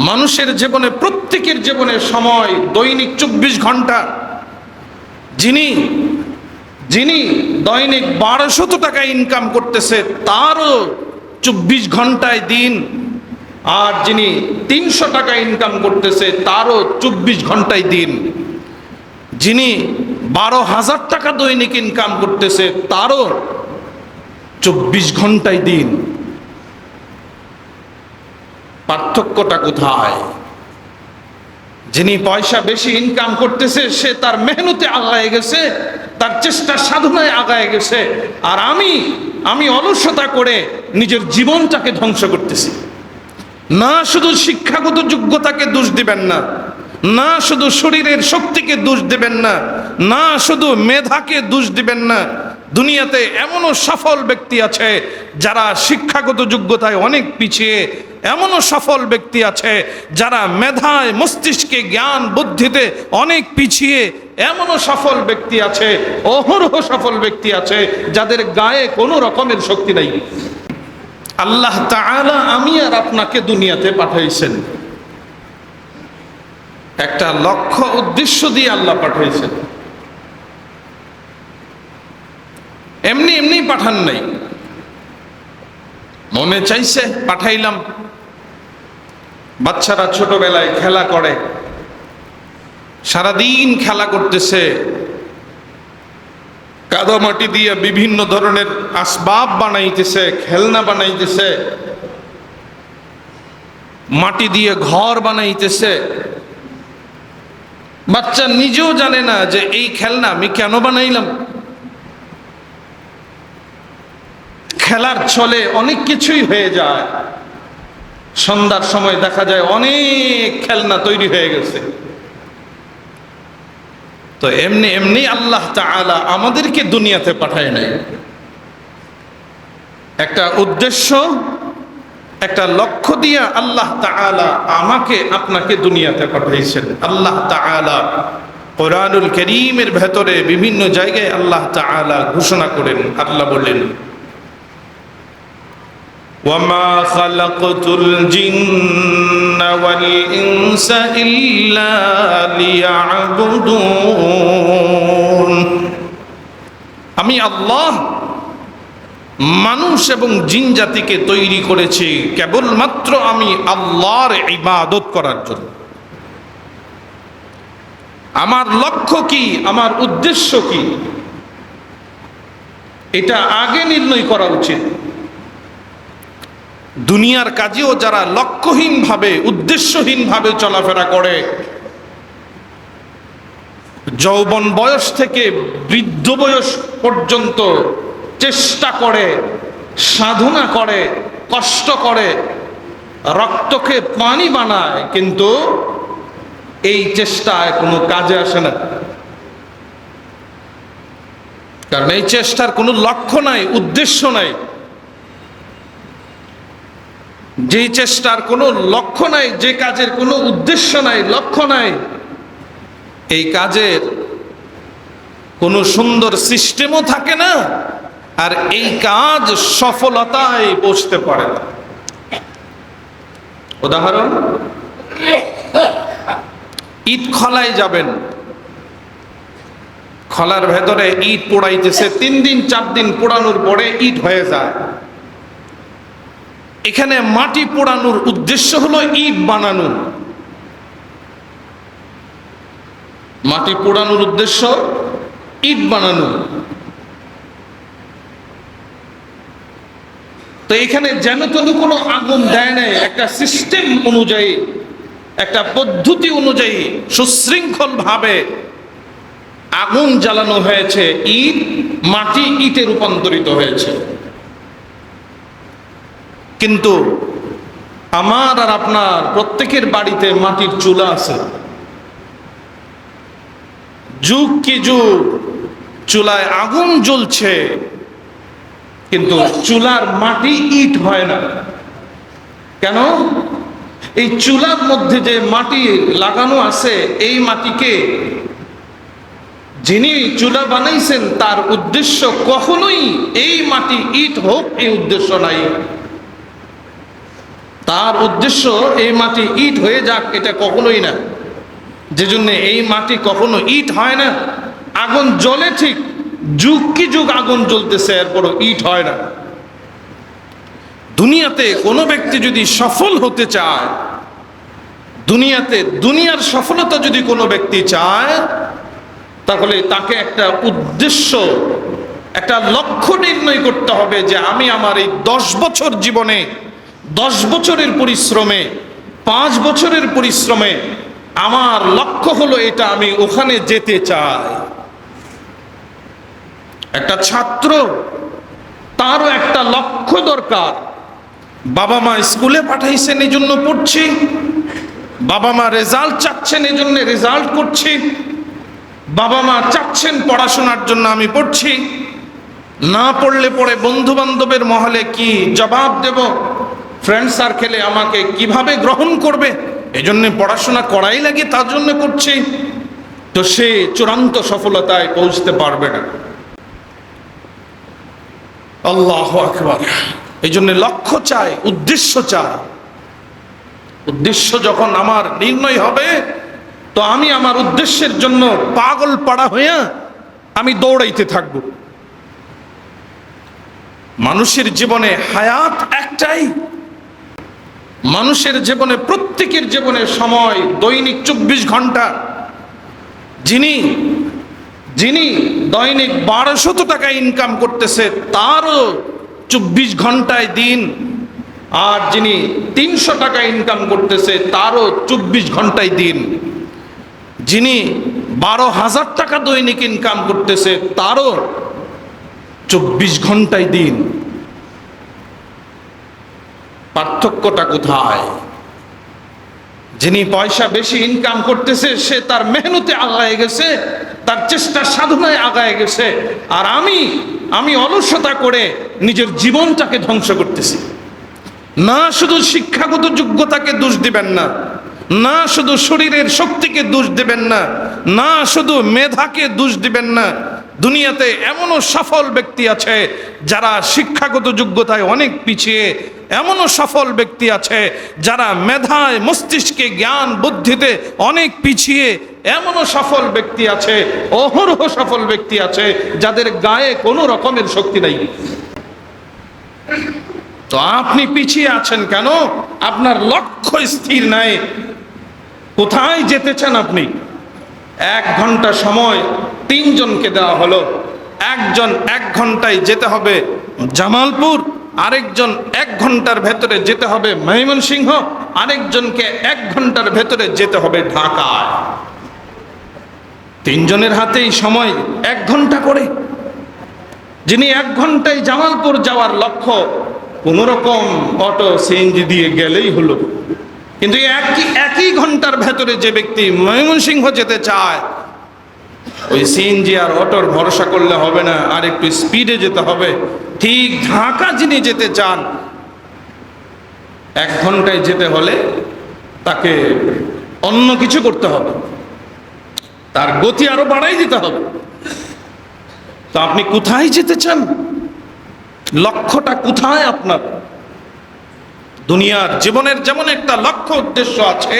মানুষের জীবনে, প্রত্যেকের জীবনে সময় দৈনিক 24 ঘন্টা। যিনি যিনি দৈনিক 1200 টাকা ইনকাম করতেছে তারও 24 ঘন্টায় দিন, আর যিনি 300 টাকা ইনকাম করতেছে তারও 24 ঘন্টায় দিন। যিনি 12,000 টাকা দৈনিক ইনকাম করতেছে তারও 24 ঘন্টায় দিন। পার্থক্যটা কোথায়? যিনি পয়সা বেশি ইনকাম করতেছে সে তার মেহনতে আগায় গেছে, তার চেষ্টা সাধনায় আগায় গেছে, আর আমি অলসতা করে নিজের জীবনটাকে ধ্বংস করতেছি। না শুধু শিক্ষাগত যোগ্যতাকে দোষ দিবেন না, না শুধু শরীরের শক্তিকে দোষ দিবেন না, না শুধু মেধাকে দোষ দিবেন না। দুনিয়াতে এমনও সফল ব্যক্তি আছে যারা শিক্ষাগত যোগ্যতায় অনেক পিছিয়ে, এমনও সফল ব্যক্তি আছে যারা মেধায়, মস্তিষ্কে, জ্ঞান বুদ্ধিতে অনেক পিছিয়ে, এমনও সফল ব্যক্তি আছে, অহরহ সফল ব্যক্তি আছে যাদের গায়ে কোনো রকমের শক্তি নাই। আল্লাহ তাআলা আমি আর আপনাকে দুনিয়াতে পাঠাইছেন, একটা লক্ষ্য উদ্দেশ্য দিয়ে আল্লাহ পাঠাইছেন। এমনি এমনি পাঠান নাই, মনে চাইছে পাঠাইলাম। বাচ্চারা ছোটবেলায় খেলা করে, সারাদিন খেলা করতেছে, কাদামাটি দিয়ে বিভিন্ন ধরনের আসবাব বানাইতেছে, খেলনা বানাইতেছে, মাটি দিয়ে ঘর বানাইতেছে। বাচ্চা নিজেও জানে না যে এই খেলনা আমি কেন বানাইলাম। খেলার ছলে অনেক কিছুই হয়ে যায়, সন্ধ্যার সময় দেখা যায় অনেক খেলনা তৈরি হয়ে গেছে। তো এমনি এমনি আল্লাহ তাআলা আমাদেরকে দুনিয়াতে পাঠায় নাই, একটা উদ্দেশ্য, একটা লক্ষ্য দিয়ে আল্লাহ তাআলা আমাকে আপনাকে দুনিয়াতে পাঠাইছেন। আল্লাহ তাআলা কোরআনুল কারীমের ভেতরে বিভিন্ন জায়গায় আল্লাহ তাআলা ঘোষণা করেন, আল্লাহ বলেন, ওয়ামা খালাকতুল জিন্না ওয়াল ইনসা ইল্লা লিয়াবুদুন। আমি আল্লাহ মানুষ এবং জিন জাতিকে তৈরি করেছি কেবলমাত্র আমি আল্লাহর ইবাদত করার জন্য। আমার লক্ষ্য কি, আমার উদ্দেশ্য কি, এটা আগে নির্ণয় করা উচিত। দুনিয়ার কাজেও যারা লক্ষ্যহীন ভাবে, উদ্দেশ্যহীন ভাবে চলাফেরা করে, যৌবন বয়স থেকে বৃদ্ধ বয়স পর্যন্ত চেষ্টা করে, সাধনা করে, কষ্ট করে, রক্তকে পানি বানায়, কিন্তু এই চেষ্টায় কোনো কাজে আসে না। কারণ এই চেষ্টার কোনো লক্ষ্য নাই, উদ্দেশ্য নাই। যে চেষ্টার কোনো লক্ষ্য নাই, যে কাজের কোনো উদ্দেশ্য নাই, লক্ষ্য নাই, এই কাজের কোনো সুন্দর সিস্টেমও থাকে না, আর এই কাজ সফলতায় পৌঁছতে পারে না। উদাহরণ, ইট খলায় যাবেন, খলার ভেতরে ইট পোড়াইতেছে, 3 দিন 4 দিন পোড়ানোর পরে ইট হয়ে যায়। এখানে মাটি পোড়ানোর উদ্দেশ্য হলো ইট বানানো। মাটি পোড়ানোর উদ্দেশ্য ইট বানানো। তো এখানে যেন তেন কোনো আগুন দেয় নাই, একটা সিস্টেম অনুযায়ী, একটা পদ্ধতি অনুযায়ী সুশৃঙ্খল ভাবে আগুন জ্বালানো হয়েছে, ইট মাটি ইটে রূপান্তরিত হয়েছে। কিন্তু আমার আর আপনার প্রত্যেকের বাড়িতে মাটির চুলা আছে। যুগ কি যুগ চুলায় আগুন জ্বলছে, কিন্তু চুলার মাটি ইট হয় না। কেন? এই চুলার মধ্যে যে মাটি লাগানো আছে, এই মাটিকে যিনি চুলা বানাইছেন তার উদ্দেশ্য কখনোই এই মাটি ইট হোক এই উদ্দেশ্য নাই। তার উদ্দেশ্য এই মাটি ইট হয়ে যাক, এটা কখনোই না। যে জন্য এই মাটি কখনো ইট হয় না। আগুন জ্বলে ঠিক, যুগ কি যুগ আগুন জ্বলতেছে, এরপরও ইট হয় না। দুনিয়াতে কোনো ব্যক্তি যদি সফল হতে চায়, দুনিয়াতে দুনিয়ার সফলতা যদি কোনো ব্যক্তি চায়, তাহলে তাকে একটা উদ্দেশ্য, একটা লক্ষ্য নির্ণয় করতে হবে যে আমি আমার এই 10 বছর জীবনে, 10 বছরের পরিশ্রমে, 5 বছরের পরিশ্রমে আমার লক্ষ্য হলো এটা, আমি ওখানে যেতে চাই। একটা ছাত্র, তারও একটা লক্ষ্য দরকার। বাবা মা স্কুলে পাঠাইছেন এই জন্য পড়ছি, বাবা মা রেজাল্ট চাচ্ছেন এই জন্য রেজাল্ট করছি, বাবা মা চাচ্ছেন পড়াশোনার জন্য আমি পড়ছি। না পড়লে পরে বন্ধু বান্ধবের মহলে কি জবাব দেব, ফ্রেন্ড সার্কেলে আমাকে কিভাবে গ্রহণ করবে, এজন্য পড়াশোনা করাই লাগে, তার জন্য করছি। তো সে চূড়ান্ত সফলতায় পৌঁছতে পারবে না। আল্লাহু আকবার। এই জন্য লক্ষ্য চাই, উদ্দেশ্য চাই। উদ্দেশ্য যখন আমার নির্ণয় হবে, তো আমি আমার উদ্দেশ্যের জন্য পাগল পাড়া হইয়া আমি দৌড়াইতে থাকব। মানুষের জীবনে হায়াত একটাই, মানুষের জীবনে, প্রত্যেকের জীবনে সময় দৈনিক 24 ঘন্টা। যিনি দৈনিক 1200 টাকা ইনকাম করতেছে, তারও 24 ঘন্টায় দিন। আর যিনি 300 টাকা ইনকাম করতেছে, তারও 24 ঘন্টায় দিন। যিনি 12,000 টাকা দৈনিক ইনকাম করতেছে, তারও 24 ঘন্টায় দিন। পার্থক্যটা কোথায়? যিনি পয়সা বেশি ইনকাম করতেছে, সে তার মেহনতে আগায় গেছে, তার চেষ্টা সাধনায় আগায় গেছে। আর আমি অলসতা করে নিজের জীবনটাকে ধ্বংস করতেছি। না শুধু শিক্ষাগত যোগ্যতাকে দোষ দিবেন না, না শুধু শরীরের শক্তিকে দোষ দিবেন না, না শুধু মেধাকে দোষ দিবেন না। দুনিয়াতে এমনও সফল ব্যক্তি আছে যারা শিক্ষাগত যোগ্যতায় অনেক পিছিয়ে, এমনও সফল ব্যক্তি আছে যারা মেধায়, মস্তিষ্কে, জ্ঞান বুদ্ধিতে অনেক পিছিয়ে। এমনও সফল ব্যক্তি আছে, অহরহ সফল ব্যক্তি আছে যাদের গায়ে কোনো রকমের শক্তি নাই। তো আপনি পিছিয়ে আছেন কেন? আপনার লক্ষ্য স্থির নাই। কোথায় যেতে চান আপনি? 1 ঘন্টা সময় 3 জনকে দেওয়া হলো। একজন 1 ঘন্টায় যেতে হবে জামালপুর, আরেকজন 1 ঘন্টার ভেতরে যেতে হবে ময়মনসিংহ, আরেকজনকে 1 ঘন্টার ভেতরে যেতে হবে ঢাকায়। 3 জনের হাতেই সময় 1 ঘন্টা করে। যিনি 1 ঘন্টায় জামালপুর যাওয়ার লক্ষ্য, কোনো রকম অটো সিএনজি দিয়ে গেলেই হলো। কিন্তু একই ঘন্টার ভেতরে যে ব্যক্তি ময়মনসিংহ যেতে চায়, ওই সিএনজি আর অটোর ভরসা করলে হবে না, আর একটু স্পিডে যেতে হবে। ঠিক ঢাকা যিনি যেতে চান, 1 ঘন্টায় যেতে হলে তাকে অন্য কিছু করতে হবে, তার গতি আরো বাড়াই দিতে হবে। তো আপনি কোথায় যেতে চান? লক্ষ্যটা কোথায় আপনার? দুনিয়ার জীবনের যেমন একটা লক্ষ্য উদ্দেশ্য আছে,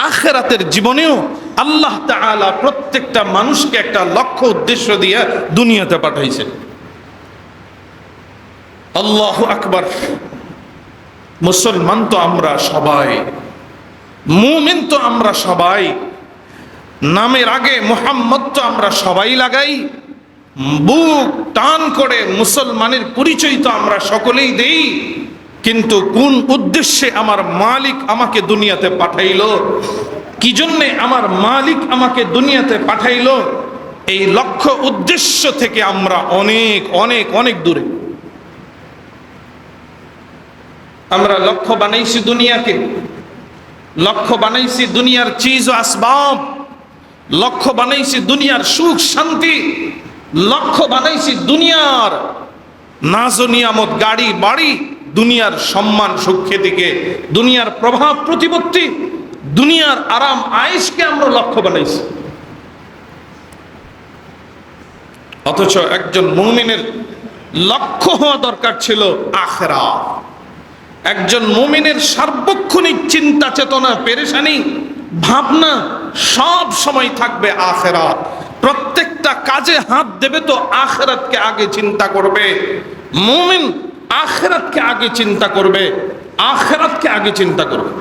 আখিরাতের জীবনেও আল্লাহ তাআলা প্রত্যেকটা মানুষকে একটা লক্ষ্য উদ্দেশ্য দিয়ে দুনিয়াতে পাঠাইছেন। আল্লাহু আকবার। মুসলমান তো আমরা সবাই, মুমিন তো আমরা সবাই, নামের আগে মুহাম্মদ তো আমরা সবাই লাগাই, বুক টান করে মুসলমানের পরিচয় তো আমরা সকলেই দেই। কিন্তু কোন উদ্দেশ্যে আমার মালিক আমাকে দুনিয়াতে পাঠাইলো, কি জন্যে আমার মালিক আমাকে দুনিয়াতে পাঠাইলো, এই লক্ষ্য উদ্দেশ্য থেকে আমরা অনেক অনেক অনেক দূরে। আমরা লক্ষ্য বানাইছি দুনিয়াকে, লক্ষ্য বানাইছি দুনিয়ার চিজ ও আসবাব, লক্ষ্য বানাইছি দুনিয়ার সুখ শান্তি, লক্ষ্য বানাইছি দুনিয়ার নাজ ও নিয়ামত, গাড়ি বাড়ি, দুনিয়ার সম্মান সুখ্যাতিকে, দুনিয়ার প্রভাব প্রতিপত্তি, দুনিয়ার আরাম আয়েশকে আমরা লক্ষ্য বানাইছি। অথচ একজন মুমিনের লক্ষ্য হওয়া দরকার ছিল আখিরাত। একজন মুমিনের সার্বক্ষণিক চিন্তা চেতনা পেরেশানি ভাবনা সব সময় থাকবে আখিরাত। প্রত্যেকটা কাজে হাত দেবে তো আখিরাতকে আগে চিন্তা করবে। মুমিন আখিরাতকে আগে চিন্তা করবে, আখিরাতকে আগে চিন্তা করবে।